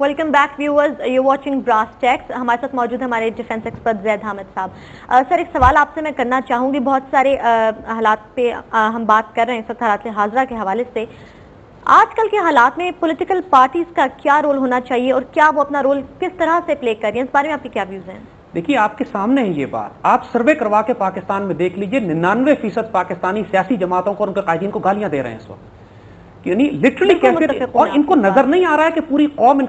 Welcome back viewers, you watching brass tacks. हमारे साथ मौजूद है हमारे डिफेंस एक्सपर्ट जैद हामिद साहब। सर, एक सवाल आपसे मैं करना चाहूँगी। बहुत सारे हालात पे हम बात कर रहे हैं इस वक्त, हालात हाज़िरा के हवाले से। आजकल के हालात में पॉलिटिकल पार्टीज का क्या रोल होना चाहिए और क्या वो अपना रोल किस तरह से प्ले कर रही हैं, इस बारे में आपके क्या व्यूज़ हैं? देखिए, आपके सामने है ये बात। आप सर्वे करवा के पाकिस्तान में देख लीजिए, 99% पाकिस्तानी सियासी जमातों को और उनके कायदीन को गालियां दे रहे हैं इस वक्त। यानी लिटरली कैसे, और इनको नजर नहीं आ रहा है कि पूरी कौम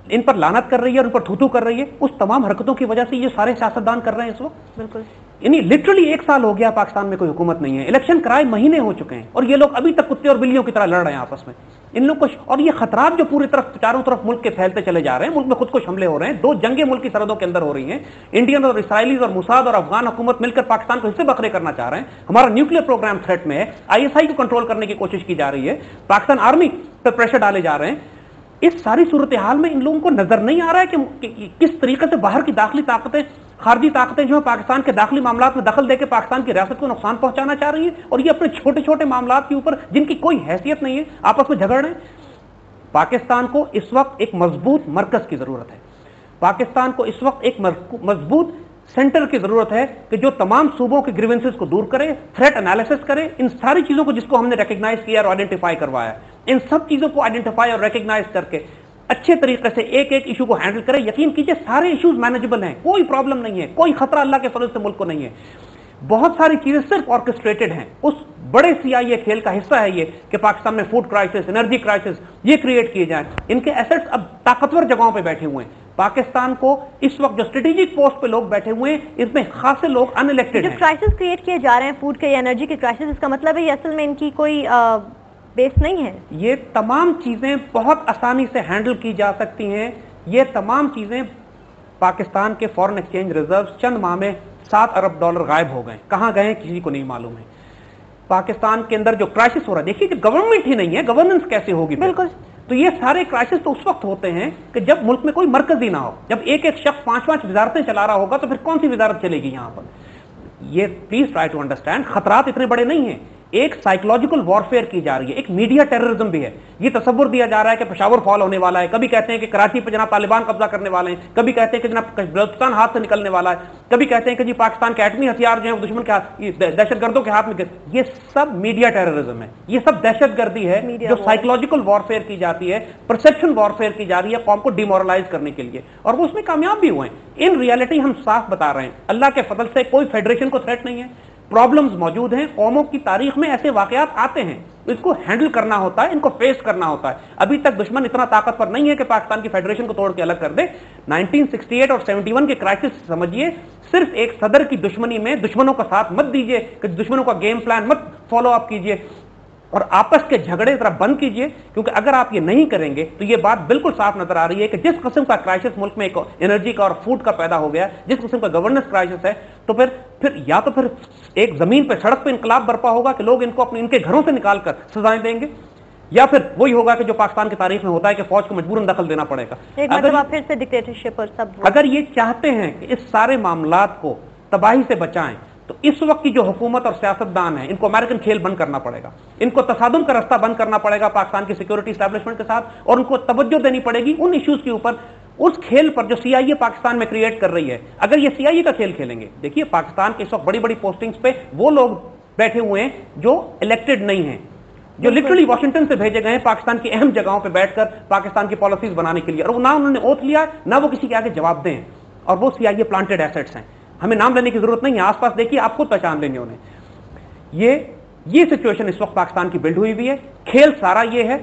इन पर लानत कर रही है और इन पर थू-थू कर रही है। उस तमाम हरकतों की वजह से ये सारे सियासतदान कर रहे हैं इस वक्त। बिल्कुल, यानी लिटरली 1 साल हो गया पाकिस्तान में कोई हुकूमत नहीं है, इलेक्शन कराए महीने हो चुके हैं और ये लोग अभी तक कुत्ते और बिल्लियों की तरह लड़ रहे हैं आपस में। इन लोग को, और ये खतरात जो पूरी तरफ चारों तरफ मुल्क के फैलते चले जा रहे हैं, मुल्क में खुद को हमले हो रहे हैं। 2 जंगें मुल्क की सरहदों के अंदर हो रही हैं। इंडियन और इसराइलीज और मुसाद और अफगान हुकूमत मिलकर पाकिस्तान को हिस्से बखरे करना चाह रहे हैं। हमारा न्यूक्लियर प्रोग्राम थ्रेट में है, ISI को कंट्रोल करने की कोशिश की जा रही है, पाकिस्तान आर्मी पर प्रेशर डाले जा रहे हैं। इस सारी सूरत हाल में इन लोगों को नजर नहीं आ रहा है कि किस तरीके से बाहर की दाखिली ताकतें, खारजी ताकतें जो है पाकिस्तान के दाखिली मामलात में दखल देकर पाकिस्तान की रियासत को नुकसान पहुंचाना चाह रही है, और ये अपने छोटे छोटे मामलात के ऊपर जिनकी कोई हैसियत नहीं है आपस में झगड़ रहे हैं। पाकिस्तान को इस वक्त एक मजबूत मरकज की जरूरत है। पाकिस्तान को इस वक्त एक मजबूत सेंटर की जरूरत है कि जो तमाम सूबों के ग्रीवेंसेस को दूर करे, थ्रेट एनालिसिस करे, इन सारी चीजों को जिसको हमने रिकॉग्नाइज किया और आइडेंटिफाई करवाया, इन सब चीजों को आइडेंटिफाई और रिकॉग्नाइज करके अच्छे तरीके से एक एक इशू को हैंडल करे। यकीन कीजिए सारे इश्यूज मैनेजेबल हैं, कोई प्रॉब्लम नहीं है, कोई खतरा अल्लाह के फजल से मुल्क को नहीं है। बहुत सारी चीजें सिर्फ ऑर्केस्ट्रेटेड हैं। उस बड़े CIA खेल का हिस्सा है ये कि पाकिस्तान में फूड क्राइसिस, एनर्जी क्राइसिस ये क्रिएट किए जाएं। इनके एसेट्स अब ताकतवर जगहों पे बैठे हुए हैं। पाकिस्तान को इस वक्त जो स्ट्रेटेजिक पोस्ट पे लोग बैठे हुए हैं, इसमें खासे लोग अनइलेक्टेड हैं। जो क्राइसिस क्रिएट किए जा रहे हैं फूड के या एनर्जी के क्राइसिस, इसका मतलब है ये असल में इनकी कोई बेस नहीं है। ये तमाम चीजें बहुत आसानी से हैंडल की जा सकती हैं। ये तमाम चीजें, पाकिस्तान के फॉरेन एक्सचेंज रिजर्व चंद माह में $7 अरब गायब हो गए। कहां गए किसी को नहीं मालूम है। पाकिस्तान के अंदर जो क्राइसिस हो रहा है, देखिए कि गवर्नमेंट ही नहीं है, गवर्नेंस कैसे होगी? बिल्कुल। तो ये सारे क्राइसिस तो उस वक्त होते हैं कि जब मुल्क में कोई मरकज ही ना हो। जब एक एक शख्स 5-5 वजारतें चला रहा होगा तो फिर कौन सी वजारत चलेगी यहां पर? ये प्लीज ट्राई टू अंडरस्टैंड, खतरात इतने बड़े नहीं हैं। एक साइकोलॉजिकल वॉरफेयर की जा रही है, एक मीडिया टेररिज्म भी है। ये तसव्वुर दिया जा रहा है कि पेशावर फॉल होने वाला है, कभी कहते हैं कि कराची पे जनाब तालिबान कब्जा करने वाले हैं, कभी कहते हैं कि जनाब बलूचिस्तान हाथ से निकलने वाला है, कभी कहते हैं कि जी पाकिस्तान के एटमी हथियार जो है दुश्मन के हाथ, दहशतगर्दों के हाथ में। ये सब मीडिया टेररिज्म है, ये सब दहशतगर्दी है जो साइकोलॉजिकल वॉरफेयर की जाती है, परसेप्शन वॉरफेयर की जा रही है कौम को डिमोरलाइज करने के लिए, और वो उसमें कामयाब भी हुए हैं। इन रियलिटी हम साफ बता रहे हैं, अल्लाह के फजल से कोई फेडरेशन को थ्रेट नहीं है। प्रॉब्लम्स मौजूद हैं, कौमों की तारीख में ऐसे वाकयात आते हैं, इसको हैंडल करना होता है, इनको फेस करना होता है। अभी तक दुश्मन इतना ताकतवर नहीं है कि पाकिस्तान की फेडरेशन को तोड़ के अलग कर दे। 1968 और 71 के क्राइसिस समझिए, सिर्फ एक सदर की दुश्मनी में दुश्मनों का साथ मत दीजिए, कि दुश्मनों का गेम प्लान मत फॉलो अप कीजिए और आपस के झगड़े जरा बंद कीजिए, क्योंकि अगर आप ये नहीं करेंगे तो ये बात बिल्कुल साफ नजर आ रही है कि जिस किस्म का क्राइसिस मुल्क में एक एनर्जी का और फूड का पैदा हो गया, जिस किस्म का गवर्नेंस क्राइसिस है, तो फिर या तो फिर एक जमीन पे, सड़क पे इंकलाब बर्पा होगा कि लोग इनको इनके घरों से निकाल कर सजाएं देंगे, या फिर वही होगा कि जो पाकिस्तान की तारीख में होता है कि फौज को मजबूरन दखल देना पड़ेगा। फिर से डिक्टेटरशिप और सब। अगर ये चाहते हैं कि इस सारे मामलात को तबाही से बचाएं, तो इस वक्त की जो हुकूमत और सियासतदान है, इनको अमेरिकन खेल बंद करना पड़ेगा, इनको तसादुम का रास्ता बंद करना पड़ेगा पाकिस्तान की सिक्योरिटी एस्टैब्लिशमेंट के साथ, और उनको तवज्जो देनी पड़ेगी उन इश्यूज के ऊपर, उस खेल पर जो CIA पाकिस्तान में क्रिएट कर रही है। अगर ये CIA का खेल खेलेंगे, देखिए पाकिस्तान के इस वक्त बड़ी बड़ी पोस्टिंग्स पे वो लोग बैठे हुए हैं जो इलेक्टेड नहीं है, जो लिटरली वॉशिंगटन से भेजे गए हैं पाकिस्तान की अहम जगहों पे बैठकर पाकिस्तान की पॉलिसीज बनाने के लिए, और ना उन्होंने ओथ लिया, ना वो किसी के आगे जवाब दें, और वो CIA प्लांटेड एसेट्स हैं। हमें नाम लेने की जरूरत नहीं है, आसपास देखिए आप खुद पहचान लेंगे उन्हें। ये सिचुएशन इस वक्त पाकिस्तान की बिल्ड हुई हुई है। खेल सारा ये है,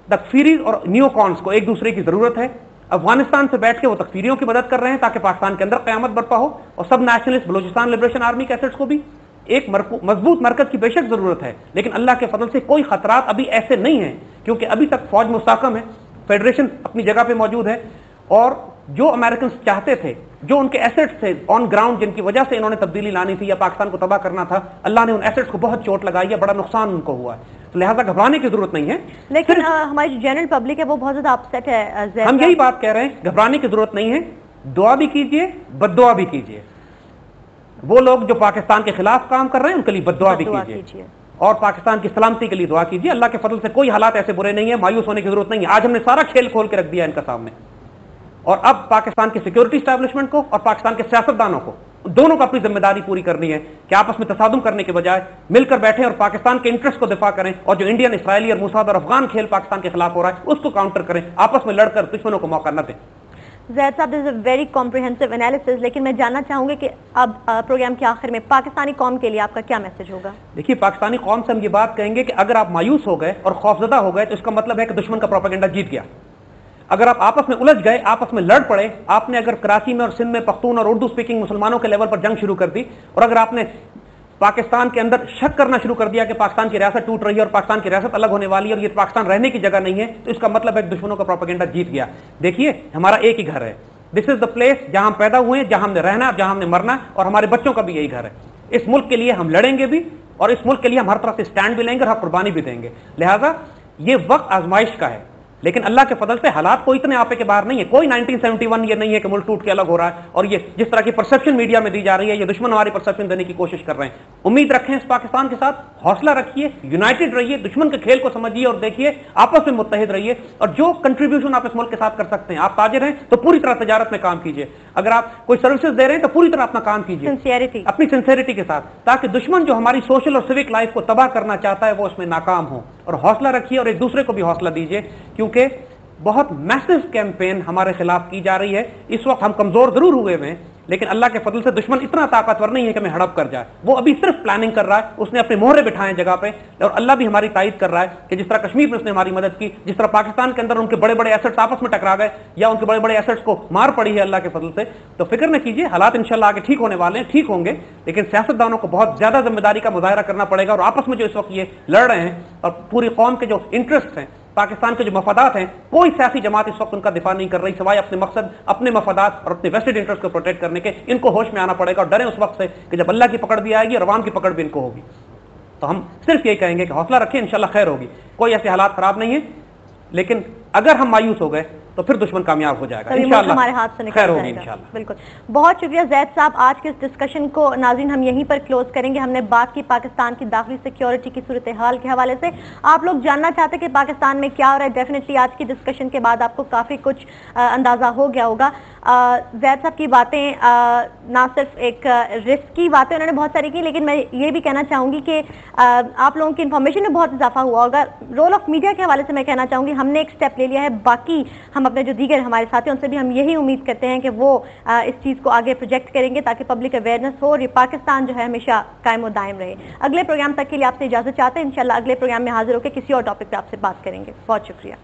तकफीरी और न्यूकॉन्स को एक दूसरे की जरूरत है। अफगानिस्तान से बैठ के वो तकफीरियों की मदद कर रहे हैं ताकि पाकिस्तान के अंदर कयामत बर्पा हो, और सब नेशनलिस्ट बलूचिस्तान लिबरेशन आर्मी के एसेट्स को भी एक मजबूत मरकज की बेशक जरूरत है। लेकिन अल्लाह के फजल से कोई खतरात अभी ऐसे नहीं है, क्योंकि अभी तक फौज मुस्तहकम है, फेडरेशन अपनी जगह पे मौजूद है, और जो अमेरिकन चाहते थे, जो उनके एसेट्स थे ऑन ग्राउंड, जिनकी वजह से इन्होंने तब्दीली लानी थी या पाकिस्तान को तबाह करना था, अल्लाह ने उन एसेट्स को बहुत चोट लगाई है, बड़ा नुकसान उनको हुआ है, तो लिहाजा घबराने की जरूरत नहीं है। लेकिन हमारी जनरल पब्लिक है वो बहुत ज्यादा अपसेट है। हम यही बात कह रहे हैं, घबराने की जरूरत नहीं है, दुआ भी कीजिए, बद्दुआ भी कीजिए। वो लोग जो पाकिस्तान के खिलाफ काम कर रहे हैं उनके लिए बद्दुआ भी कीजिए। اور پاکستان کی سلامتی کے لیے دعا کیجیے. اللہ کے فضل سے کوئی حالات ایسے برے نہیں ہیں, مایوس ہونے کی ضرورت نہیں ہے. آج ہم نے سارا کھیل کھول کے رکھ دیا ان کا سامنے, اور اب پاکستان کی سیکورٹی اسٹیبلشمنٹ کو اور پاکستان کے سیاستدانوں کو دونوں کو اپنی ذمہ داری پوری کرنی ہے کہ آپس میں تصادم کرنے کے بجائے مل کر بیٹھیں اور پاکستان کے انٹرسٹ کو دفاع کریں, اور جو انڈین, اسرائیلی اور موساد اور افغان کھیل پاکستان کے خلاف ہو رہا ہے اس کو کاؤنٹر کریں, آپس میں لڑ کر دشمنوں کو موقع نہ دیں. زید صاحب, دس از اے ویری کمپریہنسو انالیسس, لیکن میں جاننا چاہوں گی کہ اب پروگرام کے آخر میں پاکستانی قوم کے لیے آپ کا کیا میسج ہوگا؟ دیکھیے, پاکستانی قوم سے ہم یہ بات کہیں گے کہ اگر آپ مایوس ہو گئے اور خوفزدہ ہو گئے تو اس کا مطلب ہے کہ دشمن کا پروپیگنڈا جیت گیا. اگر آپ آپس میں الجھ گئے, آپس میں لڑ پڑے, آپ نے اگر کراچی میں اور سندھ میں پختون اور اردو سپیکنگ مسلمانوں کے لیول پر جنگ شروع کر دی, اور اگر آپ نے پاکستان کے اندر شک کرنا شروع کر دیا کہ پاکستان کی ریاست ٹوٹ رہی ہے اور پاکستان کی ریاست الگ ہونے والی ہے اور یہ پاکستان رہنے کی جگہ نہیں ہے, تو اس کا مطلب ہے کہ دشمنوں کا پروپیگنڈا جیت گیا. دیکھیے, ہمارا ایک ہی گھر ہے. دس از دا پلیس جہاں ہم پیدا ہوئے ہیں, جہاں ہم نے رہنا, جہاں ہم نے مرنا, اور ہمارے بچوں کا بھی یہی گھر ہے. اس ملک کے لیے ہم لڑیں گے بھی, اور اس ملک کے لیے ہم ہر طرح سے اسٹینڈ بھی لیں گے اور ہر قربانی بھی دیں گے. لہٰذا یہ وقت آزمائش کا ہے, لیکن اللہ کے فضل سے حالات کوئی اتنے آپے کے باہر نہیں ہے. کوئی 1971 یہ نہیں ہے کہ ملک ٹوٹ کے الگ ہو رہا ہے, اور یہ جس طرح کی پرسپشن میڈیا میں دی جا رہی ہے, یہ دشمن ہماری پرسپشن دینے کی کوشش کر رہے ہیں. امید رکھیں اس پاکستان کے ساتھ, حوصلہ رکھیے, یونائٹڈ رہیے, دشمن کے کھیل کو سمجھیے اور دیکھیے, آپس میں متحد رہیے, اور جو کنٹریبیوشن آپ اس ملک کے ساتھ کر سکتے ہیں. آپ تاجر ہیں تو پوری طرح تجارت میں کام کیجیے, اگر آپ کوئی سروسز دے رہے ہیں تو پوری طرح اپنا کام کیجیے اپنی سنسیئرٹی کے ساتھ, تاکہ دشمن جو ہماری سوشل اور سیوک لائف کو تباہ کرنا چاہتا ہے وہ اس میں ناکام ہو. اور حوصلہ رکھیے اور ایک دوسرے کو بھی حوصلہ دیجیے, کیونکہ بہت میسو کیمپین ہمارے خلاف کی جا رہی ہے. اس وقت ہم کمزور ضرور ہوئے ہیں, لیکن اللہ کے فضل سے دشمن اتنا طاقتور نہیں ہے کہ ہمیں ہڑپ کر جائے. وہ ابھی صرف پلاننگ کر رہا ہے, اس نے اپنے مہرے بٹھائے جگہ پہ, اور اللہ بھی ہماری تائید کر رہا ہے کہ جس طرح کشمیر میں اس نے ہماری مدد کی, جس طرح پاکستان کے اندر ان کے بڑے بڑے ایسٹس آپس میں ٹکرا گئے یا ان کے بڑے بڑے ایسٹس کو مار پڑی ہے اللہ کے فضل سے. تو فکر نہ کیجیے, حالات انشاءاللہ آگے ٹھیک ہونے والے ہیں, ٹھیک ہوں گے, لیکن سیاستدانوں کو بہت زیادہ ذمہ داری کا مظاہرہ کرنا پڑے گا, اور آپس میں جو اس وقت یہ لڑ رہے ہیں اور پوری قوم کے جو انٹرسٹ ہیں, پاکستان کے جو مفادات ہیں, کوئی سیاسی جماعت اس وقت ان کا دفاع نہیں کر رہی سوائے اپنے مقصد, اپنے مفادات اور اپنے ویسٹڈ انٹرسٹ کو پروٹیکٹ کرنے کے. ان کو ہوش میں آنا پڑے گا اور ڈریں اس وقت سے کہ جب اللہ کی پکڑ بھی آئے گی اور عوام کی پکڑ بھی ان کو ہوگی. تو ہم صرف یہی کہیں گے کہ حوصلہ رکھیں, انشاءاللہ خیر ہوگی. کوئی ایسے حالات خراب نہیں ہیں, لیکن اگر ہم مایوس ہو گئے تو پھر دشمن کامیاب ہو جائے گا, انشاءاللہ ہمارے ہاتھ سے خیر ہوگی انشاءاللہ. بالکل, بہت شکریہ زید صاحب. آج کے اس ڈسکشن کو ناظرین ہم یہیں پر کلوز کریں گے. ہم نے بات کی پاکستان کی داخلی سیکیورٹی کی صورتحال کے حوالے سے. آپ لوگ جاننا چاہتے کہ پاکستان میں کیا ہو رہا ہے, ڈیفینیٹلی آج کی ڈسکشن کے بعد آپ کو کافی کچھ اندازہ ہو گیا ہوگا. زید صاحب کی باتیں نہ صرف ایک رسکی باتیں انہوں نے بہت ساری کی, لیکن میں یہ بھی کہنا چاہوں گی کہ آپ لوگوں کی انفارمیشن میں بہت اضافہ ہوا ہوگا. رول آف میڈیا کے حوالے سے میں کہنا چاہوں گی ہم نے ایک سٹیپ لے لیا ہے, باقی ہم اپنے جو دیگر ہمارے ساتھیوں سے بھی ہم یہی امید کرتے ہیں کہ وہ اس چیز کو آگے پروجیکٹ کریں گے تاکہ پبلک اویئرنیس ہو اور یہ پاکستان جو ہے ہمیشہ قائم و دائم رہے. اگلے پروگرام تک کے لیے آپ سے اجازت چاہتے ہیں, انشاءاللہ اگلے پروگرام میں حاضر ہو کے کسی اور ٹاپک پہ آپ سے بات کریں گے. بہت شکریہ.